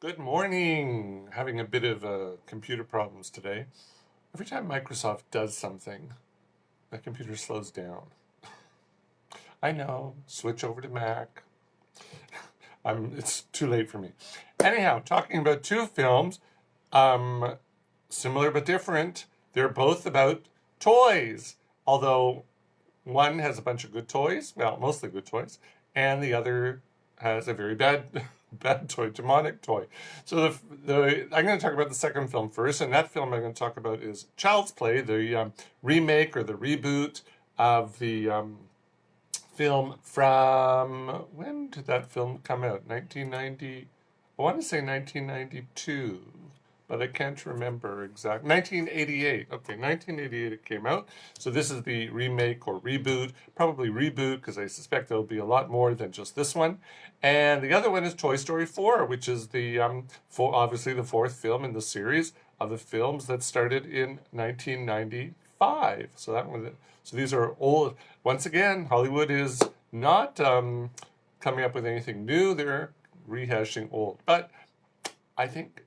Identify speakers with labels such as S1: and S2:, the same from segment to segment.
S1: Good morning. Having a bit of computer problems today. Every time Microsoft does something, the computer slows down. I know. Switch over to Mac. It's too late for me. Anyhow, talking about two films, similar but different. They're both about toys, although one has a bunch of good toys, well, mostly good toys, and the other has a very bad toy, demonic toy. So I'm going to talk about the second film first, and that film I'm going to talk about is Child's Play, the remake or the reboot of the film from, when did that film come out? 1990, I want to say 1992, but I can't remember exactly. 1988. Okay, 1988 it came out. So this is the remake or reboot. Probably reboot because I suspect there'll be a lot more than just this one. And the other one is Toy Story 4, which is the obviously the fourth film in the series of the films that started in 1995. So that one. So these are old. Once again, Hollywood is not coming up with anything new. They're rehashing old. But I think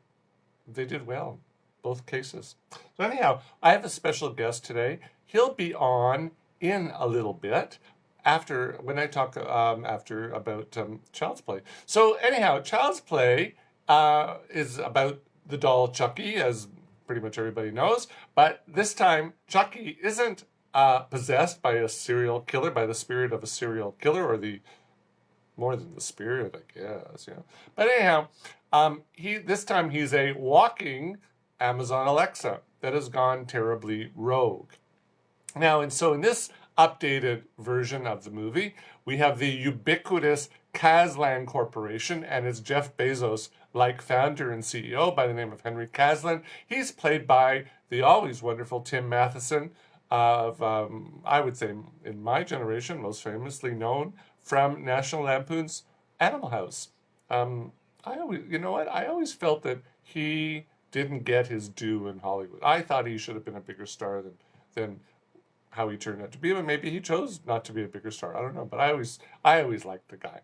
S1: they did well, both cases. So anyhow, I have a special guest today. He'll be on in a little bit after when I talk after about Child's Play. So anyhow, Child's Play is about the doll Chucky, as pretty much everybody knows. But this time, Chucky isn't possessed by a serial killer, by the spirit of a serial killer, or the more than the spirit, I guess. Yeah. But anyhow, this time he's a walking Amazon Alexa that has gone terribly rogue. Now, and so in this updated version of the movie, we have the ubiquitous Kaslan Corporation and its Jeff Bezos-like founder and CEO by the name of Henry Kaslan. He's played by the always wonderful Tim Matheson of, I would say, in my generation, most famously known from National Lampoon's Animal House. You know what? I always felt that he didn't get his due in Hollywood. I thought he should have been a bigger star than how he turned out to be, but maybe he chose not to be a bigger star. I don't know, but I always liked the guy.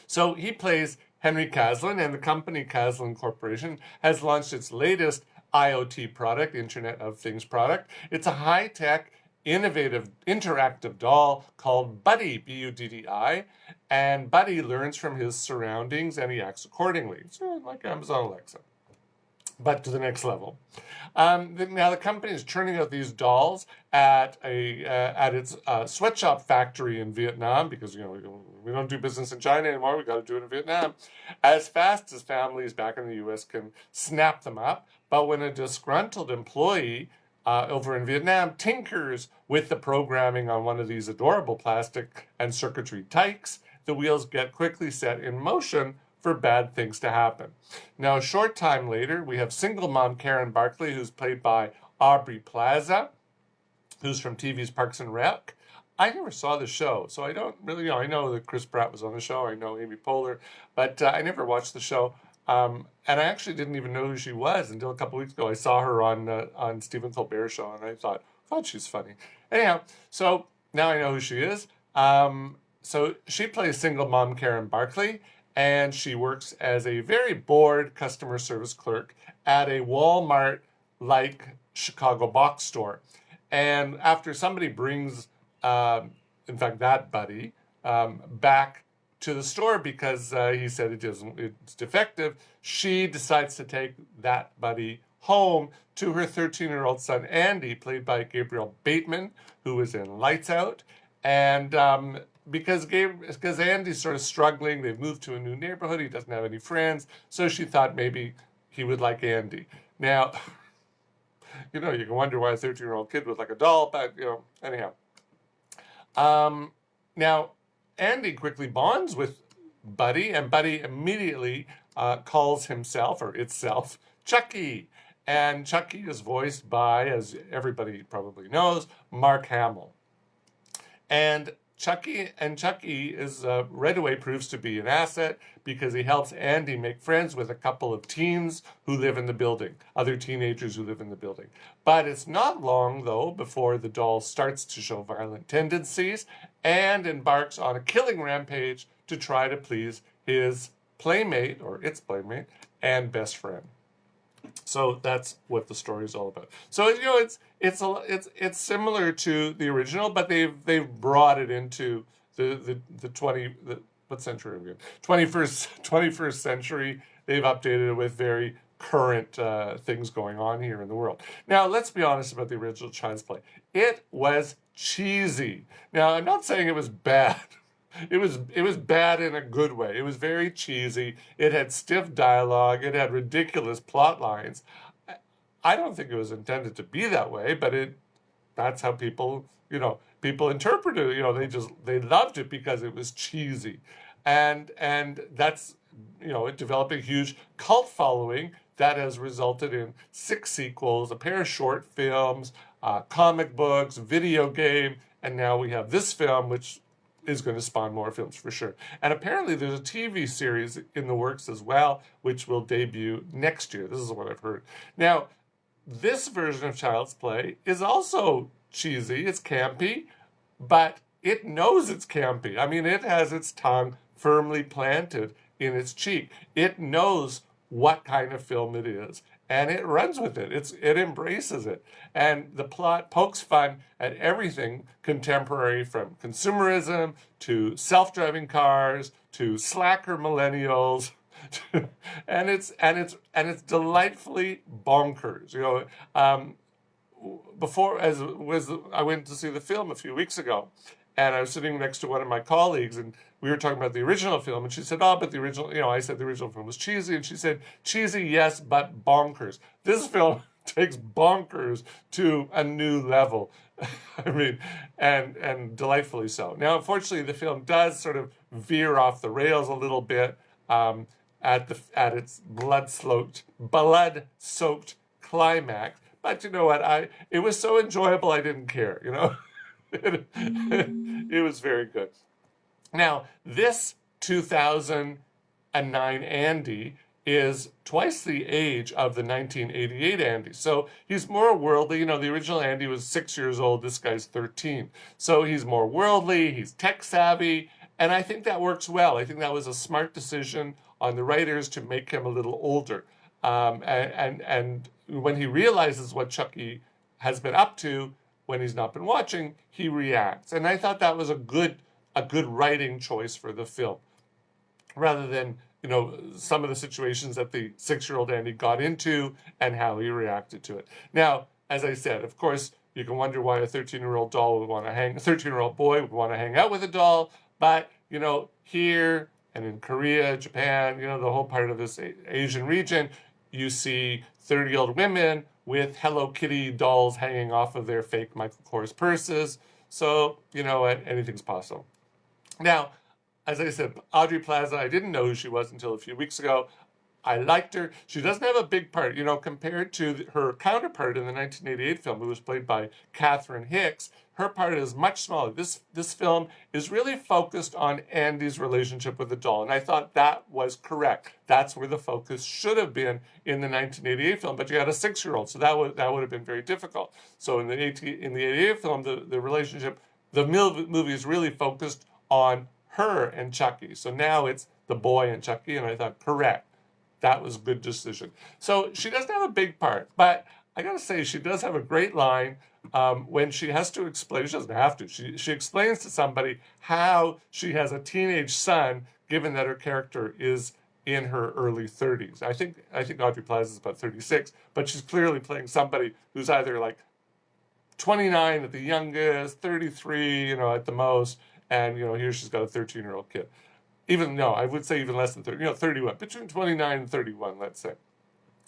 S1: So he plays Henry Kaslan, and the company Kaslan Corporation has launched its latest IoT product, Internet of Things product. It's a high-tech, innovative, interactive doll called Buddy, B-U-D-D-I, and Buddy learns from his surroundings and he acts accordingly. So like Amazon Alexa, but to the next level. Now the company is churning out these dolls at its sweatshop factory in Vietnam, because we don't do business in China anymore. We got to do it in Vietnam, as fast as families back in the U.S. can snap them up. But when a disgruntled employee over in Vietnam tinkers with the programming on one of these adorable plastic and circuitry tykes, the wheels get quickly set in motion for bad things to happen. Now, a short time later, we have single mom Karen Barkley, who's played by Aubrey Plaza, who's from TV's Parks and Rec. I never saw the show, so I don't really know. I know that Chris Pratt was on the show. I know Amy Poehler, but I never watched the show. And I actually didn't even know who she was until a couple weeks ago. I saw her on Stephen Colbert's show, and I thought she's funny. Anyhow, so now I know who she is. So she plays single mom Karen Barkley, and she works as a very bored customer service clerk at a Walmart-like Chicago box store. And after somebody brings, in fact, that Buddy back to the store because he said it's defective, she decides to take that Buddy home to her 13-year-old son, Andy, played by Gabriel Bateman, who was in Lights Out. And because Andy's sort of struggling, they've moved to a new neighborhood, he doesn't have any friends, so she thought maybe he would like Andy. Now, you can wonder why a 13-year-old kid would like a doll, but, anyhow. Now, Andy quickly bonds with Buddy, and Buddy immediately calls himself, or itself, Chucky. And Chucky is voiced by, as everybody probably knows, Mark Hamill. And Chucky is right away proves to be an asset because he helps Andy make friends with a couple of teens who live in the building, other teenagers who live in the building. But it's not long, though, before the doll starts to show violent tendencies and embarks on a killing rampage to try to please his playmate, or its playmate, and best friend. So that's what the story is all about. So it's similar to the original, but they've brought it into the 20 the what century are we in? 21st century. They've updated it with very current things going on here in the world. Now let's be honest about the original Child's Play. It was cheesy. Now I'm not saying it was bad. It was bad in a good way. It was very cheesy. It had stiff dialogue. It had ridiculous plot lines. I don't think it was intended to be that way, but that's how people interpreted it. They loved it because it was cheesy. And that's it developed a huge cult following that has resulted in 6 sequels, a pair of short films, comic books, video game, and now we have this film, which is going to spawn more films for sure. And apparently there's a TV series in the works as well, which will debut next year. This is what I've heard. Now, this version of Child's Play is also cheesy. It's campy, but it knows it's campy. I mean, it has its tongue firmly planted in its cheek. It knows what kind of film it is, and it runs with it. It embraces it. And the plot pokes fun at everything contemporary, from consumerism to self-driving cars to slacker millennials. and it's delightfully bonkers. I went to see the film a few weeks ago, and I was sitting next to one of my colleagues, and we were talking about the original film, and she said, "Oh, but the original," I said the original film was cheesy, and she said, "Cheesy, yes, but bonkers." This film takes bonkers to a new level. I mean, and delightfully so. Now, unfortunately, the film does sort of veer off the rails a little bit at its blood-soaked climax. But you know what? It was so enjoyable, I didn't care. It was very good. Now, this 2009 Andy is twice the age of the 1988 Andy. So he's more worldly. The original Andy was 6 years old. This guy's 13. So he's more worldly. He's tech savvy. And I think that works well. I think that was a smart decision on the writers to make him a little older. And when he realizes what Chucky has been up to, when he's not been watching, he reacts. And I thought that was a good writing choice for the film, rather than some of the situations that the 6-year-old Andy got into and how he reacted to it. Now, as I said, of course, you can wonder why a 13-year-old boy would want to hang out with a doll, but here and in Korea, Japan, the whole part of this Asian region, you see 30-year-old women with Hello Kitty dolls hanging off of their fake Michael Kors purses. So, anything's possible. Now, as I said, Audrey Plaza, I didn't know who she was until a few weeks ago. I liked her. She doesn't have a big part, compared to her counterpart in the 1988 film, who was played by Catherine Hicks. Her part is much smaller. This film is really focused on Andy's relationship with the doll, and I thought that was correct. That's where the focus should have been in the 1988 film, but you had a 6-year-old, so that would have been very difficult. So in the 88 film, the relationship, the movie is really focused on her and Chucky. So now it's the boy and Chucky, and I thought, correct. That was a good decision. So she doesn't have a big part, but I got to say, she does have a great line when she has to explain. She doesn't have to. She explains to somebody how she has a teenage son, given that her character is in her early 30s. I think Audrey Plaza is about 36, but she's clearly playing somebody who's either like 29 at the youngest, 33, at the most, and here she's got a 13-year-old kid. I would say even less than 30, 31, between 29 and 31, let's say.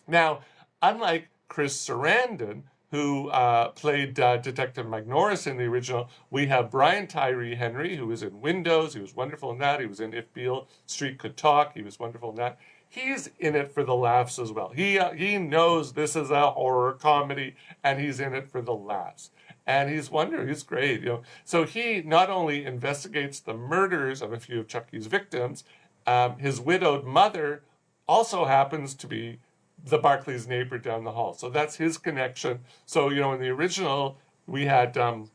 S1: Now, unlike Chris Sarandon, who played Detective Mike Norris in the original, we have Brian Tyree Henry, who was in Windows. He was wonderful in that. He was in If Beale Street Could Talk. He was wonderful in that. He's in it for the laughs as well. He knows this is a horror comedy, and he's in it for the laughs. And he's great. So he not only investigates the murders of a few of Chucky's victims, his widowed mother also happens to be the Barclays neighbor down the hall. So that's his connection. So, in the original, we had, what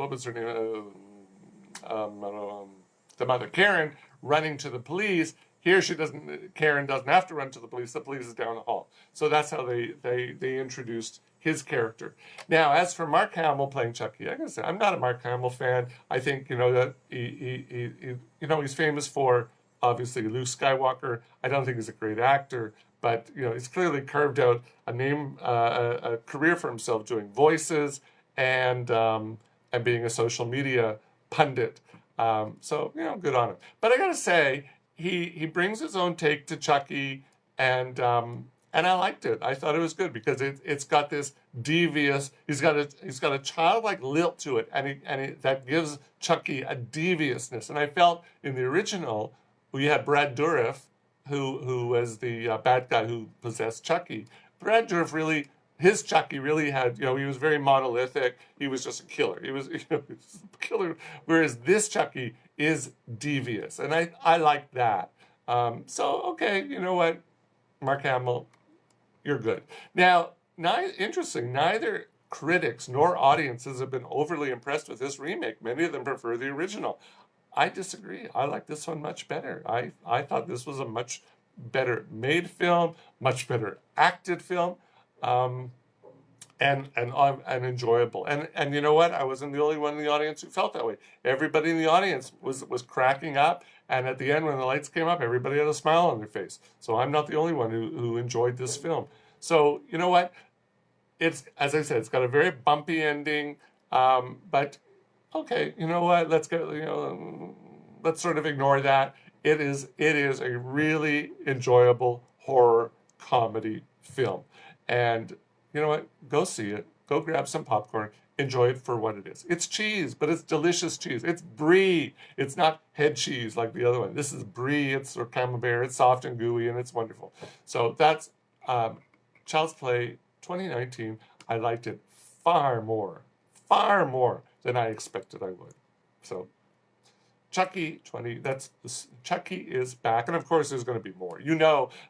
S1: was her name? The mother, Karen, running to the police. Here she doesn't, Karen doesn't have to run to the police. The police is down the hall. So that's how they introduced his character. Now, as for Mark Hamill playing Chucky, I gotta say, I'm not a Mark Hamill fan. I think, that he's famous for, obviously, Luke Skywalker. I don't think he's a great actor, but, he's clearly carved out a career for himself doing voices and being a social media pundit. So, good on him. But I gotta say, he brings his own take to Chucky, and I liked it. I thought it was good because it's got this devious. He's got a childlike lilt to it, and that gives Chucky a deviousness. And I felt in the original we had Brad Dourif, who was the bad guy who possessed Chucky. Brad Dourif really. His Chucky really had, he was very monolithic. He was just a killer. He was, he was a killer. Whereas this Chucky is devious. And I like that. So, okay, you know what? Mark Hamill, you're good. Now, interesting, neither critics nor audiences have been overly impressed with this remake. Many of them prefer the original. I disagree. I like this one much better. I thought this was a much better made film, much better acted film. And enjoyable. And you know what? I wasn't the only one in the audience who felt that way. Everybody in the audience was cracking up. And at the end, when the lights came up, everybody had a smile on their face. So I'm not the only one who enjoyed this film. So you know what? It's, as I said, it's got a very bumpy ending. But okay, you know what? Let's sort of ignore that. It is a really enjoyable horror comedy film. And you know what? Go see it. Go grab some popcorn. Enjoy it for what it is. It's cheese, but it's delicious cheese. It's brie. It's not head cheese like the other one. This is brie. It's or camembert. It's soft and gooey, and it's wonderful. So that's Child's Play 2019. I liked it far more than I expected I would. So Chucky 20. Chucky is back, and of course there's going to be more.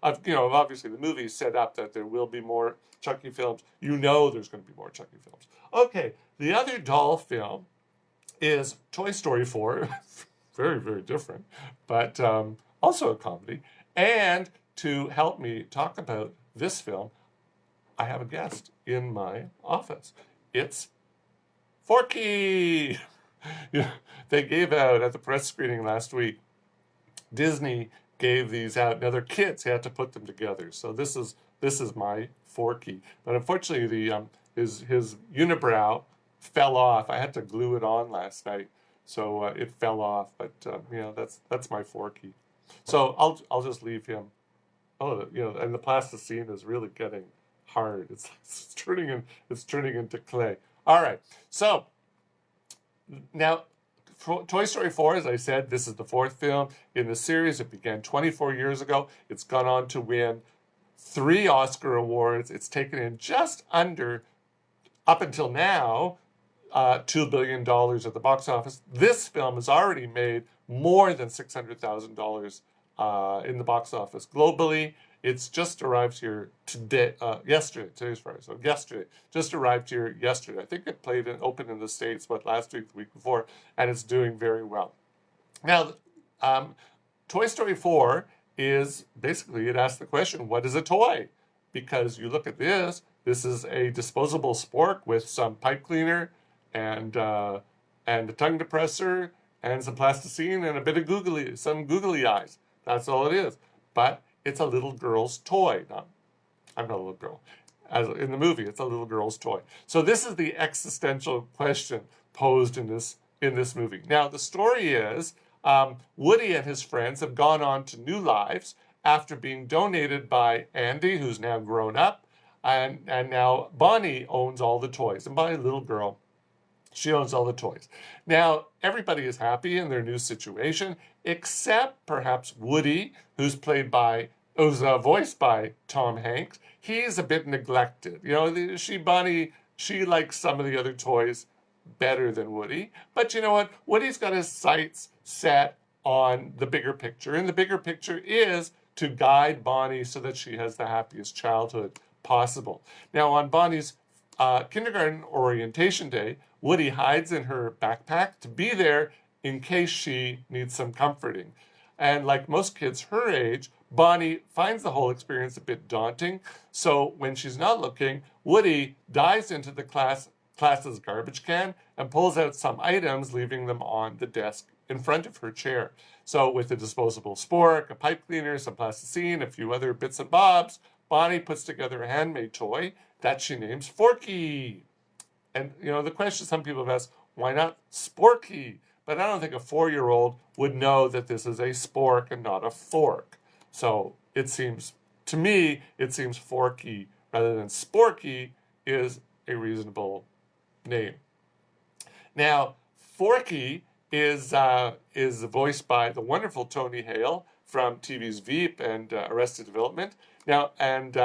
S1: Obviously the movie set up that there will be more Chucky films. There's going to be more Chucky films. Okay, the other doll film is Toy Story 4. Very, very different, but also a comedy. And to help me talk about this film, I have a guest in my office. It's Forky. They gave out at the press screening last week. Disney gave these out. Now their kids had to put them together. So this is my Forky. But unfortunately, his unibrow fell off. I had to glue it on last night, so it fell off. But that's my Forky. So I'll just leave him. And the plasticine is really getting hard. It's turning into clay. All right. So now, Toy Story 4, as I said, this is the fourth film in the series. It began 24 years ago. It's gone on to win 3 Oscar awards. It's taken in just under, up until now, $2 billion at the box office. This film has already made more than $600,000 in the box office globally. It's just arrived here yesterday. Today's Friday, so yesterday. Just arrived here yesterday. I think it opened in the States, last week, the week before, and it's doing very well. Now, Toy Story 4 is basically, it asks the question, what is a toy? Because you look at this is a disposable spork with some pipe cleaner and a tongue depressor and some plasticine and a bit of some googly eyes. That's all it is. But it's a little girl's toy. I'm not a little girl. As in the movie, it's a little girl's toy. So this is the existential question posed in this movie. Now, the story is Woody and his friends have gone on to new lives after being donated by Andy, who's now grown up, and now Bonnie owns all the toys. And Bonnie, little girl, she owns all the toys. Now, everybody is happy in their new situation, except perhaps Woody, who's voiced by Tom Hanks. He's a bit neglected. Bonnie, she likes some of the other toys better than Woody. But you know what? Woody's got his sights set on the bigger picture. And the bigger picture is to guide Bonnie so that she has the happiest childhood possible. Now, on Bonnie's kindergarten orientation day, Woody hides in her backpack to be there in case she needs some comforting. And like most kids her age, Bonnie finds the whole experience a bit daunting. So when she's not looking, Woody dives into the class's garbage can and pulls out some items, leaving them on the desk in front of her chair. So with a disposable spork, a pipe cleaner, some plasticine, a few other bits and bobs, Bonnie puts together a handmade toy that she names Forky. And, the question some people have asked, why not Sporky? But I don't think a 4-year-old would know that this is a spork and not a fork. So to me, it seems Forky rather than Sporky is a reasonable name. Now, Forky is voiced by the wonderful Tony Hale from TV's Veep and Arrested Development. Now, and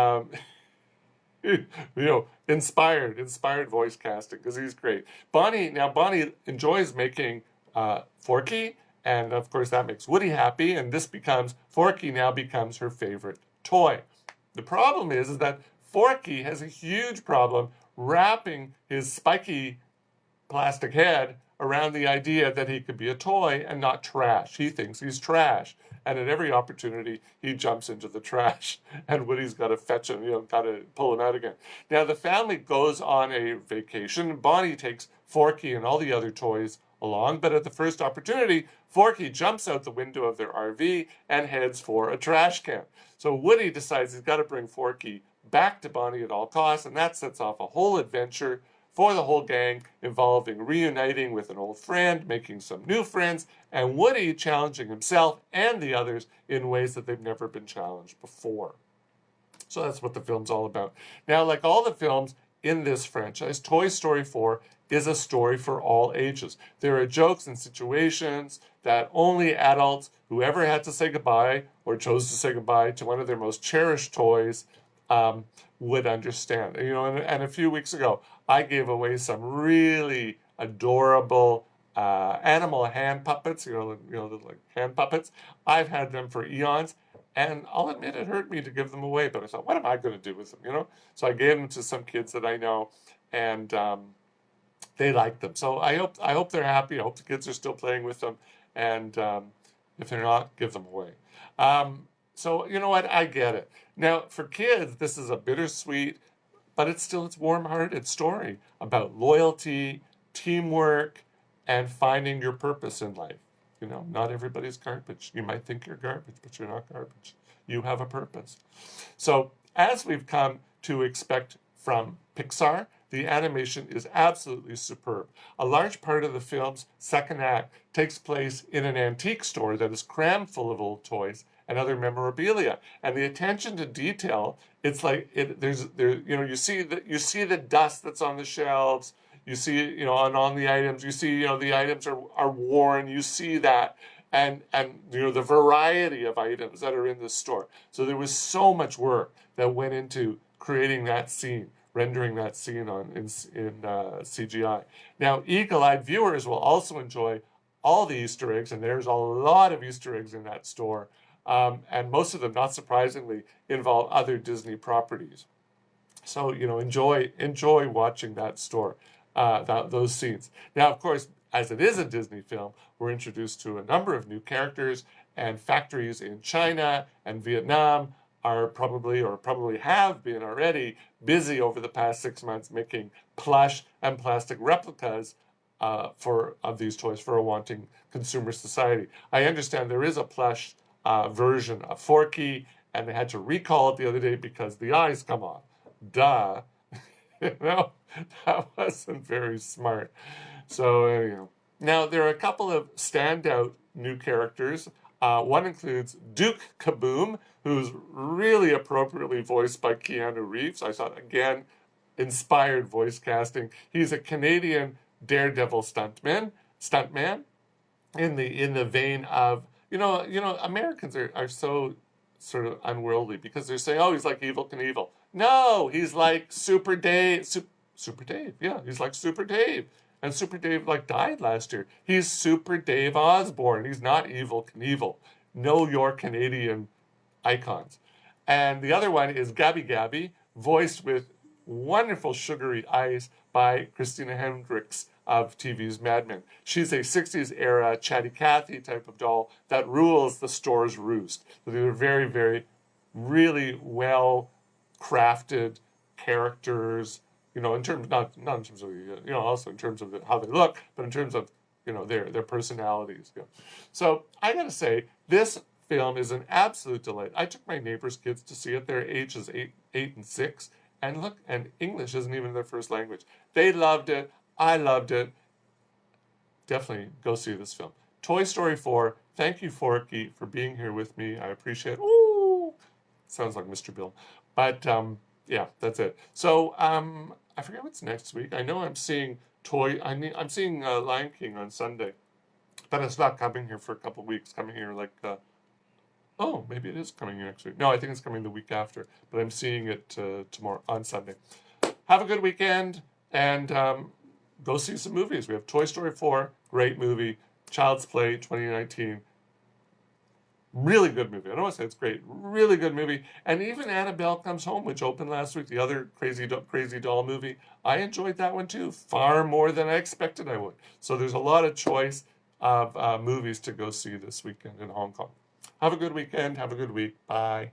S1: inspired voice casting because he's great. Bonnie enjoys making Forky, and of course that makes Woody happy, and Forky now becomes her favorite toy. The problem is that Forky has a huge problem wrapping his spiky plastic head around the idea that he could be a toy and not trash. He thinks he's trash. And at every opportunity, he jumps into the trash. And Woody's got to fetch him, got to pull him out again. Now, the family goes on a vacation. Bonnie takes Forky and all the other toys along. But at the first opportunity, Forky jumps out the window of their RV and heads for a trash can. So Woody decides he's got to bring Forky back to Bonnie at all costs. And that sets off a whole adventure for the whole gang, involving reuniting with an old friend, making some new friends, and Woody challenging himself and the others in ways that they've never been challenged before. So that's what the film's all about. Now, like all the films in this franchise, Toy Story 4 is a story for all ages. There are jokes and situations that only adults who ever had to say goodbye or chose to say goodbye to one of their most cherished toys would understand. And a few weeks ago, I gave away some really adorable animal hand puppets, the like hand puppets. I've had them for eons, and I'll admit it hurt me to give them away, but I thought, what am I going to do with them, So I gave them to some kids that I know, and they liked them. So I hope they're happy. I hope the kids are still playing with them, and if they're not, give them away. So you know what? I get it. Now, for kids, this is a bittersweet, but it's warm-hearted story about loyalty, teamwork, and finding your purpose in life. Not everybody's garbage. You might think you're garbage, but you're not garbage. You have a purpose. So, as we've come to expect from Pixar, the animation is absolutely superb. A large part of the film's second act takes place in an antique store that is crammed full of old toys and other memorabilia. And the attention to detail, it's like you see the dust that's on the shelves. You see, on the items. You see, the items are worn. You see that, and the variety of items that are in the store. So there was so much work that went into creating that scene, rendering that scene in CGI. Now, eagle-eyed viewers will also enjoy all the Easter eggs, and there's a lot of Easter eggs in that store. And most of them, not surprisingly, involve other Disney properties. So, enjoy watching that store, those scenes. Now, of course, as it is a Disney film, we're introduced to a number of new characters, and factories in China and Vietnam are probably have been already busy over the past 6 months making plush and plastic replicas of these toys for a wanting consumer society. I understand there is a plush version of Forky, and they had to recall it the other day because the eyes come off. Duh. That wasn't very smart. So, Now, there are a couple of standout new characters. One includes Duke Kaboom, who's really appropriately voiced by Keanu Reeves. I thought, again, inspired voice casting. He's a Canadian daredevil stuntman in the vein of, Americans are so sort of unworldly because they're saying, oh, he's like Evel Knievel. No, he's like Super Dave. Super Dave, yeah, he's like Super Dave. And Super Dave died last year. He's Super Dave Osborne. He's not Evel Knievel. Know your Canadian icons. And the other one is Gabby Gabby, voiced with wonderful sugary eyes by Christina Hendricks of TV's Mad Men. She's a 60s era Chatty Cathy type of doll that rules the store's roost. So they're very, very, really well crafted characters, in terms, not in terms of, also in terms of how they look, but in terms of, their personalities. So I gotta say, this film is an absolute delight. I took my neighbor's kids to see it. Their ages 8 and 6. And look, and English isn't even their first language. They loved it. I loved it. Definitely go see this film. Toy Story 4. Thank you, Forky, for being here with me. I appreciate it. Ooh, sounds like Mr. Bill. But yeah, that's it. So I forget what's next week. I know I'm seeing I'm seeing Lion King on Sunday, but it's not coming here for a couple weeks. Coming here like oh, maybe it is coming here next week. No, I think it's coming the week after. But I'm seeing it tomorrow on Sunday. Have a good weekend and go see some movies. We have Toy Story 4, great movie. Child's Play 2019. Really good movie. I don't want to say it's great. Really good movie. And even Annabelle Comes Home, which opened last week, the other crazy doll movie. I enjoyed that one too, far more than I expected I would. So there's a lot of choice of movies to go see this weekend in Hong Kong. Have a good weekend. Have a good week. Bye.